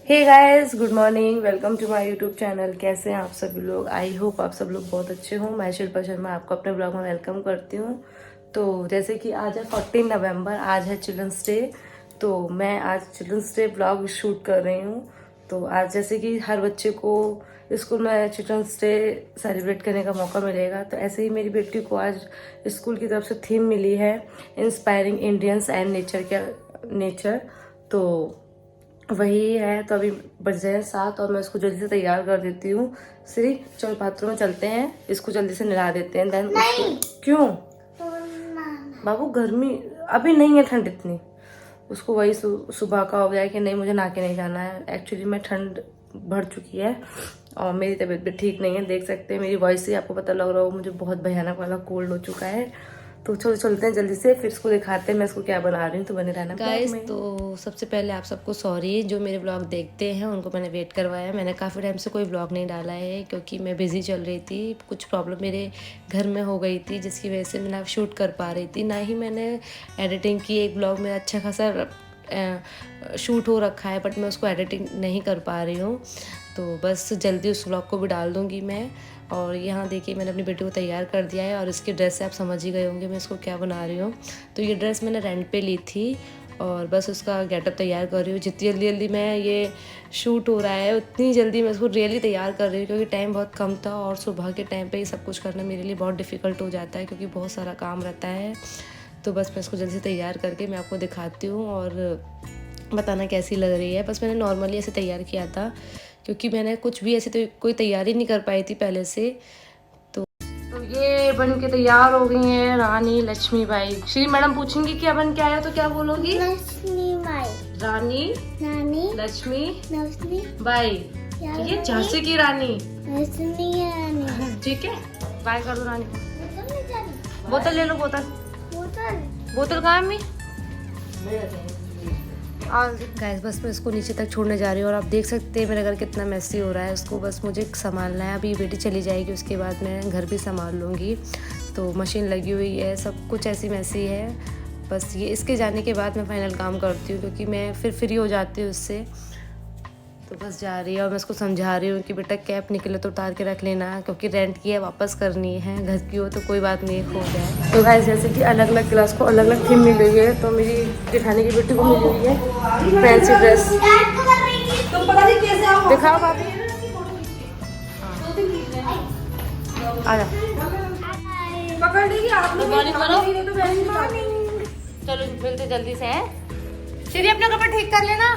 Hey guys, good morning. Welcome to my YouTube channel. कैसे हैं आप सभी लोग? आई होप आप सब लोग बहुत अच्छे हों। मैं शिल्पा शर्मा आपको अपने ब्लॉग में वेलकम करती हूँ। तो जैसे कि आज है 14 नवंबर, आज है चिल्ड्रंस डे। तो मैं आज चिल्ड्रंस डे ब्लॉग शूट कर रही हूँ। तो आज जैसे कि हर बच्चे को स्कूल में चिल्ड्रंस डे सेलिब्रेट करने का मौका मिलेगा, तो ऐसे ही मेरी बेटी को आज स्कूल की तरफ से थीम मिली है इंस्पायरिंग इंडियंस एंड नेचर। तो वही है। तो अभी बज रहे हैं 7 और मैं उसको जल्दी से तैयार कर देती हूँ। श्री, चल बाथरूम में चलते हैं, इसको जल्दी से नहला देते हैं। देन क्यों बाबू? गर्मी अभी नहीं है, ठंड इतनी। उसको वही सुबह का हो गया है कि नहीं, मुझे नहा के नहीं जाना है। एक्चुअली में ठंड बढ़ चुकी है और मेरी तबीयत भी ठीक नहीं है। देख सकते हैं मेरी वॉइस से आपको पता लग रहा हो, मुझे बहुत भयानक वाला कोल्ड हो चुका है। तो चलो चलते हैं जल्दी से, फिर इसको दिखाते हैं मैं इसको क्या बना रही हूँ। तो बने रहना गाइस। तो सबसे पहले आप सबको सॉरी, जो मेरे ब्लॉग देखते हैं उनको मैंने वेट करवाया। मैंने काफ़ी टाइम से कोई ब्लॉग नहीं डाला है क्योंकि मैं बिज़ी चल रही थी। कुछ प्रॉब्लम मेरे घर में हो गई थी जिसकी वजह से मैं ना शूट कर पा रही थी, ना ही मैंने एडिटिंग की। एक ब्लॉग मेरा अच्छा खासा शूट हो रखा है बट मैं उसको एडिटिंग नहीं कर पा रही हूँ। तो बस जल्दी उस व्लॉग को भी डाल दूँगी मैं। और यहाँ देखिए मैंने अपनी बेटी को तैयार कर दिया है और इसकी ड्रेस से आप समझ ही गए होंगे मैं इसको क्या बना रही हूँ। तो ये ड्रेस मैंने रेंट पे ली थी और बस उसका गेटअप तैयार कर रही हूँ। जितनी जल्दी जल्दी मैं ये शूट हो रहा है उतनी जल्दी मैं इसको रियली तैयार कर रही हूँ क्योंकि टाइम बहुत कम था और सुबह के टाइम पे ये सब कुछ करना मेरे लिए बहुत डिफ़िकल्ट हो जाता है क्योंकि बहुत सारा काम रहता है। तो बस मैं इसको जल्दी से तैयार करके मैं आपको दिखाती हूँ और बताना कैसी लग रही है। बस मैंने नॉर्मली ऐसे तैयार किया था क्योंकि मैंने कुछ भी ऐसे तो कोई तैयारी नहीं कर पाई थी पहले से। तो ये बन के तैयार हो गई हैं रानी लक्ष्मीबाई। श्री मैडम पूछेंगी क्या बन के आया तो क्या बोलोगी? लक्ष्मीबाई। रानी लक्ष्मी बाई। ये झांसी की रानी। ठीक है, बाय कर दो रानी। बोतल ले लो। बोतल कहाँ है? गाइस बस मैं इसको नीचे तक छोड़ने जा रही हूँ और आप देख सकते हैं मेरा घर कितना मैसी हो रहा है। उसको बस मुझे संभालना है। अभी बेटी चली जाएगी उसके बाद मैं घर भी संभाल लूँगी। तो मशीन लगी हुई है, सब कुछ ऐसी मैसी है। बस ये इसके जाने के बाद मैं फाइनल काम करती हूँ क्योंकि मैं फिर फ्री हो जाती हूँ उससे। तो बस जा रही है और मैं उसको समझा रही हूँ कि बेटा कैप निकले तो उतार के रख लेना क्योंकि रेंट की है, वापस करनी है। घर की हो तो कोई बात नहीं, खो जाए। तो गाइस जैसे कि अलग अलग क्लास को अलग अलग थीम मिल हुई है। तो मेरी जेठानी की बेटी को मिली हुई है फैंसी ड्रेस। दिखाओ भाभी। आ जा, पकड़ लेगी आप लोग। चलो मिलते जल्दी से हैं। श्री अपना कपड़ा ठीक कर लेना।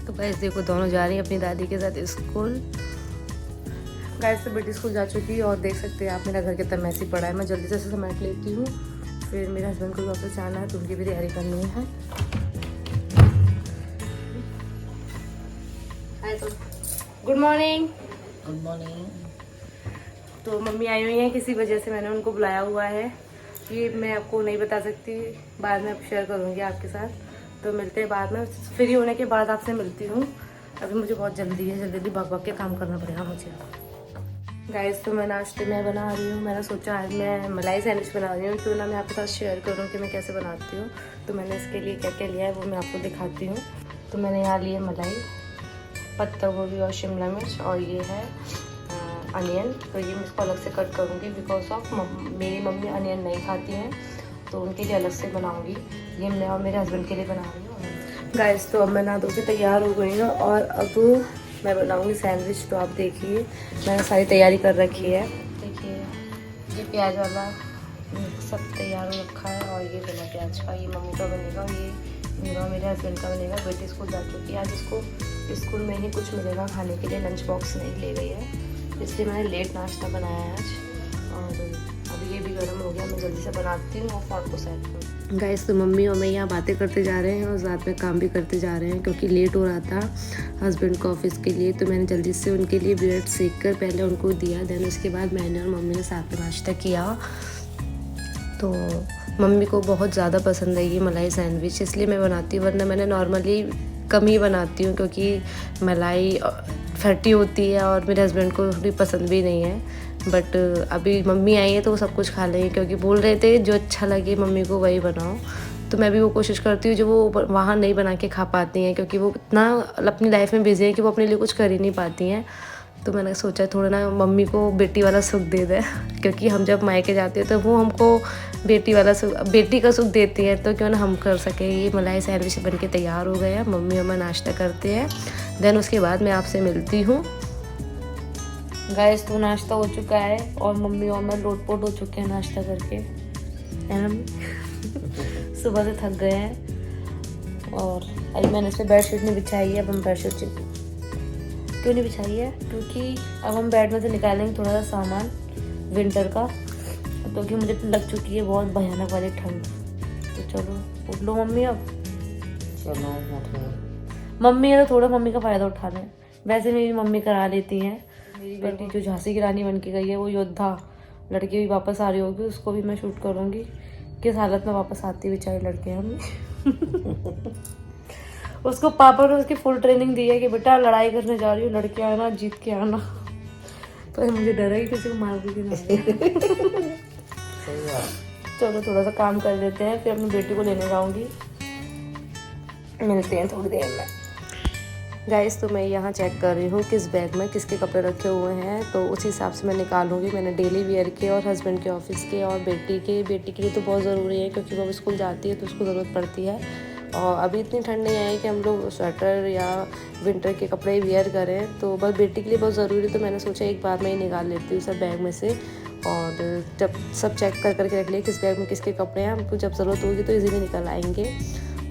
तो गाइस देखो दोनों जा रही हैं अपनी दादी के साथ स्कूल। गाइस तो बेटी स्कूल जा चुकी है और देख सकते हैं आप मेरा घर कितना मैसी पड़ा है। मैं जल्दी से समेट लेती हूँ, फिर मेरे हस्बैंड को वापस जाना है तो उनकी भी तैयारी करनी है। तो गुड मॉर्निंग। तो मम्मी आई हुई हैं, किसी वजह से मैंने उनको बुलाया हुआ है। ये मैं आपको नहीं बता सकती, बाद में शेयर करूँगी आपके साथ। तो मिलते हैं बाद में, फ्री होने के बाद आपसे मिलती हूँ। अभी मुझे बहुत जल्दी है, जल्दी भाग के काम करना पड़ेगा मुझे। गाइस तो मैं नाश्ते में बना रही हूँ, मैंने सोचा आज मैं मलाई सैंडविच बना रही हूँ, क्यों ना मैं आपके साथ शेयर करूँ कि मैं कैसे बनाती हूँ। तो मैंने इसके लिए क्या क्या लिया है वो मैं आपको दिखाती हूँ। तो मैंने यहाँ लिए मलाई, पत्ता गोभी और शिमला मिर्च और ये है अनियन। तो ये मैं इसको अलग से कट करूँगी बिकॉज ऑफ मेरी मम्मी अनियन नहीं खाती हैं तो उनके लिए अलग से बनाऊँगी। ये मैं और मेरे हस्बैंड के लिए बना रही हूँ। गाइस तो अब मैं नहा धो के तैयार हो गई हूँ और अब मैं बनाऊँगी सैंडविच। तो आप देखिए मैंने सारी तैयारी कर रखी है। देखिए ये प्याज वाला सब तैयार हो रखा है और ये बिना प्याज का ये मम्मी का बनेगा, ये मेरा मेरे हस्बैंड का बनेगा। बेटी स्कूल जा चुकी है, आज इसको स्कूल में ही कुछ मिलेगा खाने के लिए, लंच बॉक्स नहीं ले गई है इसलिए मैंने लेट नाश्ता बनाया है आज। और अभी ये भी गर्म हो गया, मैं जल्दी से बनाती हूँ और फोन को सेट करूँ। गाइस तो मम्मी और मैं यहाँ बातें करते जा रहे हैं और साथ में काम भी करते जा रहे हैं क्योंकि लेट हो रहा था हस्बैंड को ऑफिस के लिए। तो मैंने जल्दी से उनके लिए ब्रेड सेक कर पहले उनको दिया, देन उसके बाद मैंने और मम्मी ने साथ में नाश्ता किया। तो मम्मी को बहुत ज़्यादा पसंद है ये मलाई सैंडविच, इसलिए मैं बनाती हूँ, वरना मैंने नॉर्मली कम ही बनाती हूँ क्योंकि मलाई फैटी होती है और मेरे हस्बैंड को भी पसंद भी नहीं है। बट अभी मम्मी आई है तो वो सब कुछ खा लेंगे क्योंकि बोल रहे थे जो अच्छा लगे मम्मी को वही बनाओ। तो मैं भी वो कोशिश करती हूँ जो वो वहाँ नहीं बना के खा पाती हैं, क्योंकि वो इतना अपनी लाइफ में बिजी है कि वो अपने लिए कुछ कर ही नहीं पाती हैं। तो मैंने सोचा थोड़ा ना मम्मी को बेटी वाला सुख दे दें, क्योंकि हम जब मायके जाते हैं तो वो हमको बेटी का सुख देती हैं, तो क्यों ना हम कर सकें। ये मलाई सैंडविच बन के तैयार हो गया, मम्मी और मैं नाश्ता करते हैं, देन उसके बाद मैं आपसे मिलती हूँ। गाइस तो नाश्ता हो चुका है और मम्मी और मैं लोटपोट हो चुके हैं नाश्ता करके, है ना। सुबह से थक गए हैं और अभी मैंने इस पर बेडशीट नहीं बिछाई है। अब हम बेडशीट क्यों नहीं बिछाई है, क्योंकि अब हम बेड में से निकालेंगे थोड़ा सा सामान विंटर का, क्योंकि मुझे लग चुकी है बहुत भयानक वाली ठंड। तो चलो उठ लो मम्मी, अब चलो मम्मी है तो थोड़ा मम्मी का फ़ायदा उठा लें। वैसे मेरी मम्मी करा लेती हैं। मेरी बेटी जो झांसी की रानी बन के गई है, वो योद्धा लड़की भी वापस आ रही होगी, उसको भी मैं शूट करूँगी किस हालत में वापस आती है बेचारी लड़के हम। उसको पापा ने उसकी फुल ट्रेनिंग दी है कि बेटा लड़ाई करने जा रही हो, लड़के आना जीत के आना। पर मुझे डर है कि किसी को मार भी ना। चलो थोड़ा सा काम कर लेते हैं, फिर अपनी बेटी को लेने जाऊंगी। मिलते हैं थोड़ी देर में। गाइस तो मैं यहाँ चेक कर रही हूँ किस बैग में किसके कपड़े रखे हुए हैं, तो उसी हिसाब से मैं निकालूंगी। मैंने डेली वेयर के और हस्बैंड के ऑफिस के और बेटी के लिए तो बहुत ज़रूरी है, क्योंकि वो स्कूल जाती है तो उसको ज़रूरत पड़ती है। और अभी इतनी ठंड नहीं आई कि हम लोग स्वेटर या विंटर के कपड़े वेयर करें, तो बस बेटी के लिए बहुत ज़रूरी, तो मैंने सोचा एक बार मैं ही निकाल लेती हूँ सब बैग में से। और जब सब चेक करके रख लिया किस बैग में किसके कपड़े हैं, हमको जब ज़रूरत होगी तो इजीली निकल आएंगे।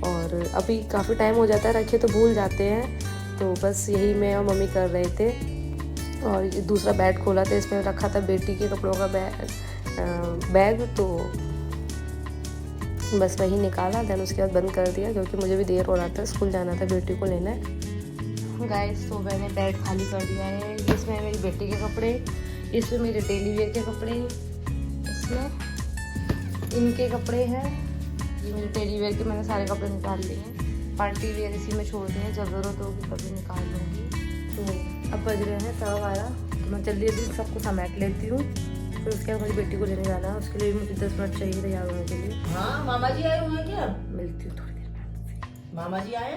और अभी काफ़ी टाइम हो जाता है रखे तो भूल जाते हैं, तो बस यही मैं और मम्मी कर रहे थे। और दूसरा बैग खोला था, इसमें रखा था बेटी के कपड़ों का बैग, तो बस वही निकाला, देन उसके बाद बंद कर दिया, क्योंकि मुझे भी देर हो रहा था, स्कूल जाना था बेटी को लेने। गाइस तो मैंने बैग खाली कर दिया है। इसमें मेरी बेटी के कपड़े, इसमें मेरे डेली वेयर के कपड़े, इसमें इनके कपड़े हैं, ये मेरे डेली वेयर के मैंने सारे कपड़े निकाल लिए हैं। पार्टी वेयर इसी में छोड़ दिए हैं, जब ज़रूरत होगी कभी निकाल लूँगी। तो अब बज रहे हैं 12:15, तो मैं जल्दी जल्दी सबको समेट लेती हूँ, फिर उसके बाद मुझे बेटी को लेने जाना है। उसके लिए मुझे 10 मिनट चाहिए तैयार होने के लिए। हाँ मामा जी आए हुए हैं क्या? मिलती हूँ थोड़ी देर में। मामा जी आए?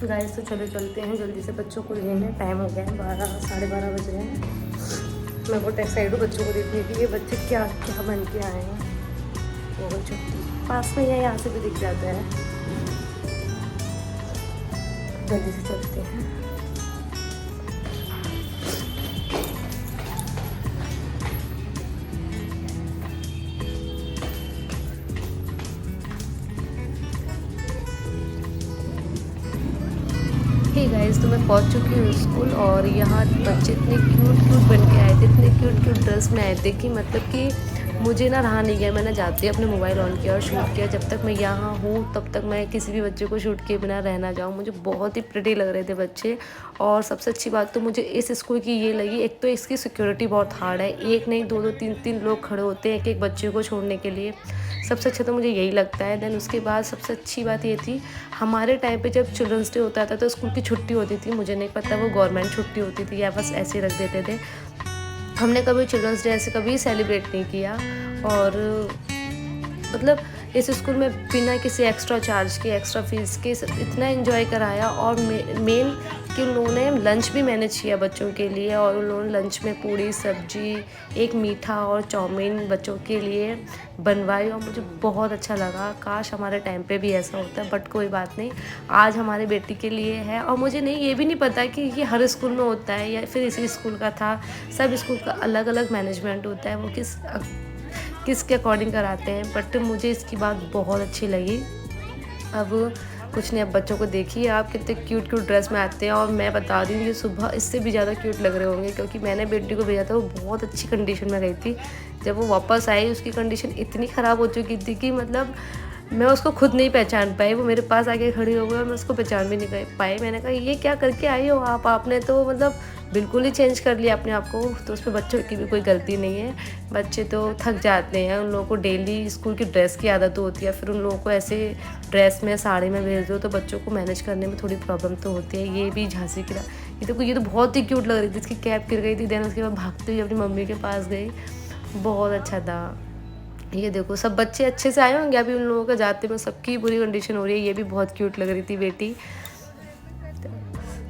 गाइस तो चलो चलते हैं जल्दी से बच्चों को लेने, टाइम हो गया है 12 साढ़े 12 बज रहे हैं। मैं बहुत एक्साइटेड हूँ बच्चों को देखने की, ये बच्चे क्या क्या बन के आए हैं। वो छुट्टी पास में है, यहाँ से भी दिख जाता है। जल्दी से चलते हैं। हे गाइस तो मैं पहुंच चुकी हूँ स्कूल, और यहाँ बच्चे इतने क्यूट बन के आए थे, इतने क्यूट ड्रेस में आए थे कि मतलब कि मुझे ना रहा नहीं गया। मैंने जाते अपने मोबाइल ऑन किया और शूट किया। जब तक मैं यहाँ हूँ तब तक मैं किसी भी बच्चे को शूट किए बिना रह ना जाऊँ। मुझे बहुत ही प्रिटी लग रहे थे बच्चे। और सबसे अच्छी बात तो मुझे इस स्कूल की ये लगी, एक तो इसकी सिक्योरिटी बहुत हार्ड है, एक नहीं दो तीन लोग खड़े होते हैं एक बच्चे को छोड़ने के लिए। सबसे अच्छा तो मुझे यही लगता है। देन उसके बाद सबसे अच्छी बात ये थी, हमारे टाइम पे जब चिल्ड्रंस डे होता था तो स्कूल की छुट्टी होती थी। मुझे नहीं पता वो गवर्नमेंट छुट्टी होती थी या बस ऐसे रख देते थे। हमने कभी चिल्ड्रंस डे ऐसे कभी सेलिब्रेट नहीं किया। और मतलब इस स्कूल में बिना किसी एक्स्ट्रा चार्ज के, एक्स्ट्रा फीस के इतना एंजॉय कराया। और मेन कि उन लोगों ने लंच भी मैनेज किया बच्चों के लिए, और उन लोगों ने लंच में पूड़ी सब्जी, एक मीठा और चाउमीन बच्चों के लिए बनवाई, और मुझे बहुत अच्छा लगा। काश हमारे टाइम पे भी ऐसा होता, बट कोई बात नहीं, आज हमारे बेटी के लिए है। और मुझे ये भी नहीं पता कि ये हर स्कूल में होता है या फिर इसी स्कूल का था। सब स्कूल का अलग अलग मैनेजमेंट होता है, वो किसके अकॉर्डिंग कराते हैं, बट मुझे इसकी बात बहुत अच्छी लगी। अब कुछ नहीं, अब बच्चों को देखिए आप कितने क्यूट ड्रेस में आते हैं। और मैं बता रही हूँ ये सुबह इससे भी ज़्यादा क्यूट लग रहे होंगे, क्योंकि मैंने बेटी को भेजा था, वो बहुत अच्छी कंडीशन में गई थी। जब वो वापस आई उसकी कंडीशन इतनी ख़राब हो चुकी थी कि मतलब मैं उसको खुद नहीं पहचान पाई। वो मेरे पास आके खड़ी हो गई और मैं उसको पहचान भी नहीं पाई। मैंने कहा ये क्या करके आई हो आप, आपने तो मतलब बिल्कुल ही चेंज कर लिया अपने आप को। तो उसमें बच्चों की भी कोई गलती नहीं है, बच्चे तो थक जाते हैं, उन लोगों को डेली स्कूल की ड्रेस की आदत होती है, फिर उन लोगों को ऐसे ड्रेस में साड़ी में भेज दो तो बच्चों को मैनेज करने में थोड़ी प्रॉब्लम तो होती है। ये भी झांसी की ये तो बहुत ही क्यूट लग रही थी, इसकी कैप गिर गई थी। देन उसके बाद भागते हुए अपनी मम्मी के पास गई, बहुत अच्छा था। ये देखो सब बच्चे अच्छे से आए होंगे, अभी उन लोगों का जाते में सबकी बुरी कंडीशन हो रही है। ये भी बहुत क्यूट लग रही थी बेटी।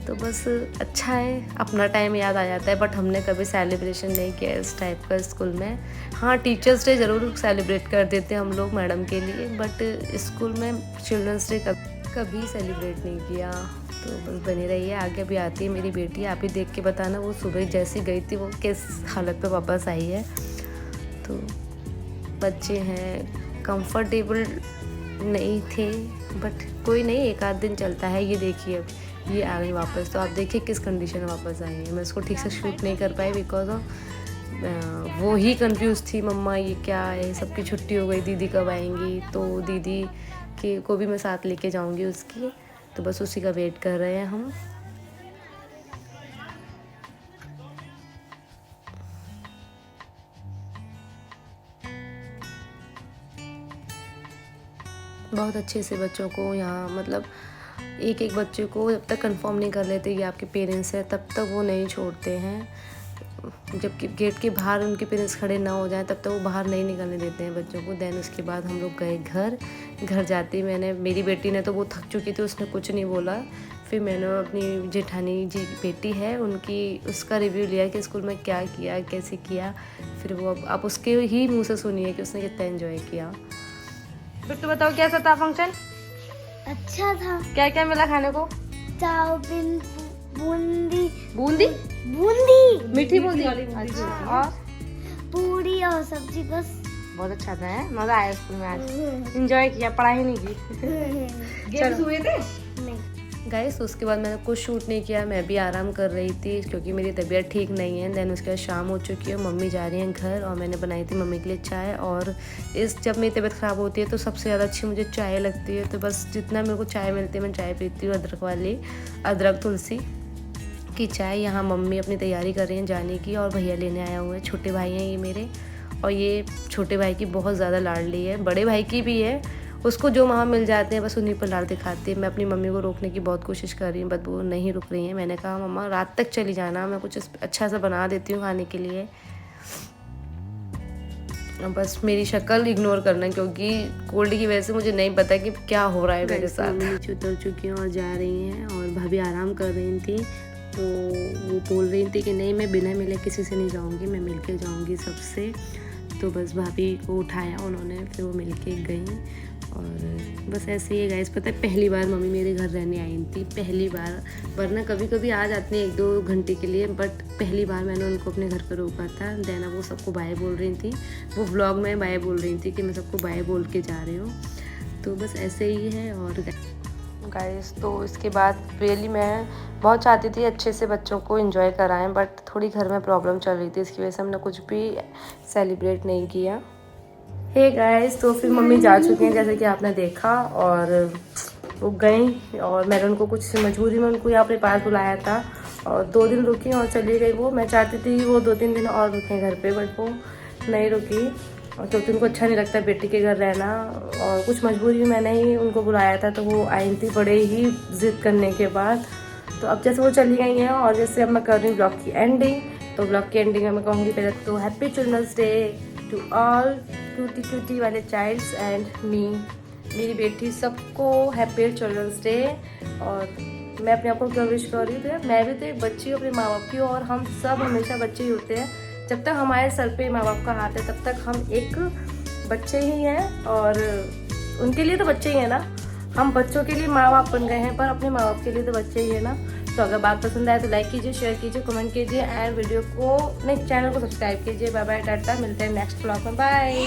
तो बस अच्छा है, अपना टाइम याद आ जाता है। बट हमने कभी सेलिब्रेशन नहीं किया इस टाइप का स्कूल में। हाँ, टीचर्स डे ज़रूर सेलिब्रेट कर देते हैं हम लोग मैडम के लिए, बट स्कूल में चिल्ड्रंस डे कभी सेलिब्रेट नहीं किया। तो बस बनी रही है। आगे भी आती है मेरी बेटी, आप ही देख के बताना वो सुबह जैसी गई थी वो किस हालत में वापस आई है। तो बच्चे हैं, कंफर्टेबल नहीं थे, बट कोई नहीं, एक आध दिन चलता है। ये देखिए अब ये आ गई वापस। तो आप देखिए किस कंडीशन में वापस आई है। मैं उसको ठीक से शूट नहीं कर पाई बिकॉज ऑफ वो ही कंफ्यूज थी, मम्मा ये क्या है, सबकी छुट्टी हो गई, दीदी कब आएंगी। तो दीदी के को भी मैं साथ लेके जाऊंगी उसकी, तो बस उसी का वेट कर रहे हैं हम। बहुत अच्छे से बच्चों को यहाँ मतलब एक एक बच्चे को जब तक कंफर्म नहीं कर लेते ये आपके पेरेंट्स हैं तब तक वो नहीं छोड़ते हैं। जबकि गेट के बाहर उनके पेरेंट्स खड़े ना हो जाएं तब तक वो बाहर नहीं निकलने देते हैं बच्चों को। देन उसके बाद हम लोग गए घर जाते ही मेरी बेटी ने तो वो थक चुकी थी, उसने कुछ नहीं बोला। फिर मैंने अपनी जेठानी जी की बेटी है उसका रिव्यू लिया कि स्कूल में क्या किया, कैसे किया। फिर वो अब आप उसके ही मुँह से सुनिए कि उसने कितना एंजॉय किया। फिर तो बताओ कैसा था फंक्शन? अच्छा था। क्या क्या मिला खाने को? चाउमीन, बूंदी बूंदी मीठी बूंदी और पूरी और सब्जी। बस बहुत अच्छा था, है मजा आया स्कूल में। आज एंजॉय किया, पढ़ाई नहीं की। गेम्स हुए थे नहीं गाइस। उसके बाद मैंने कुछ शूट नहीं किया, मैं भी आराम कर रही थी क्योंकि मेरी तबीयत ठीक नहीं है। देन उसके बाद शाम हो चुकी है, मम्मी जा रही हैं घर और मैंने बनाई थी मम्मी के लिए चाय। और जब मेरी तबीयत ख़राब होती है तो सबसे ज़्यादा अच्छी मुझे चाय लगती है। तो बस जितना मेरे को चाय मिलती है मैं चाय पीती हूँ, अदरक वाली, अदरक तुलसी की चाय। यहाँ मम्मी अपनी तैयारी कर रही हैं जाने की और भैया लेने आया हुआ है। छोटे भाई हैं ये मेरे, और ये छोटे भाई की बहुत ज़्यादा लाडली है। बड़े भाई की भी है, उसको जो वहाँ मिल जाते हैं बस उन्हीं पर लाड़ दिखाती है। मैं अपनी मम्मी को रोकने की बहुत कोशिश कर रही हूँ बट वो नहीं रुक रही हैं। मैंने कहा मम्मा रात तक चली जाना, मैं कुछ अच्छा सा बना देती हूँ खाने के लिए। बस मेरी शक्ल इग्नोर करना क्योंकि कोल्ड की वजह से मुझे नहीं पता कि क्या हो रहा है मेरे साथ। नीचे उतर चुकी हैं और जा रही हैं और भाभी आराम कर रही थी। तो वो बोल रही थी कि नहीं मैं बिना मिले किसी से नहीं जाऊँगी, मैं मिल के जाऊँगी सबसे। तो बस भाभी को उठाया उन्होंने, फिर वो मिल के गई। और बस ऐसे ही गाइस, पता है पहली बार मम्मी मेरे घर रहने आई थी, पहली बार। वरना कभी कभी आ जाती हैं 1-2 घंटे के लिए, बट पहली बार मैंने उनको अपने घर पर रोका था। देन वो सबको बाय बोल रही थी, वो व्लॉग में बाय बोल रही थी कि मैं सबको बाय बोल के जा रही हूँ। तो बस ऐसे ही है। और गाइस तो इसके बाद रियली मैं बहुत चाहती थी अच्छे से बच्चों को एंजॉय कराएं, बट थोड़ी घर में प्रॉब्लम चल रही थी, इसकी वजह से हमने कुछ भी सेलिब्रेट नहीं किया। हे गाइस, तो फिर मम्मी जा चुकी हैं जैसे कि आपने देखा, और वो गई और मैंने उनको कुछ मजबूरी में उनको यहाँ अपने पास बुलाया था और 2 दिन रुकी और चली गई वो। मैं चाहती थी वो 2-3 दिन और रुकें घर पे, बट वो नहीं रुकी क्योंकि उनको अच्छा नहीं लगता बेटी के घर रहना। और कुछ मजबूरी में मैंने ही उनको बुलाया था, तो वो आई थी बड़े ही ज़िद करने के बाद। तो अब जैसे वो चली गई हैं और जैसे अब मैं कर रही हूँ ब्लॉग की एंडिंग, तो ब्लॉग की एंडिंग में मैं कहूँगी पहले तो happy children's day to all cutie वाले चाइल्ड्स एंड मी, मेरी बेटी सबको हैप्पी चिल्ड्रंस डे। और मैं अपने आप को क्यों विश कर रही थी, मैं भी तो एक बच्ची हूँ अपने माँ बाप की, और हम सब हमेशा बच्चे ही होते हैं। जब तक हमारे सर पे माँ बाप का हाथ है तब तक हम एक बच्चे ही हैं, और उनके लिए तो बच्चे ही हैं ना। हम बच्चों के लिए माँ बाप बन गए हैं पर अपने माँ बाप के लिए तो बच्चे ही है ना। तो अगर बात पसंद आए तो लाइक कीजिए, शेयर कीजिए, कमेंट कीजिए एंड वीडियो को नहीं चैनल को सब्सक्राइब कीजिए। बाय बाय, टाटा, मिलते हैं नेक्स्ट ब्लॉग में, बाय।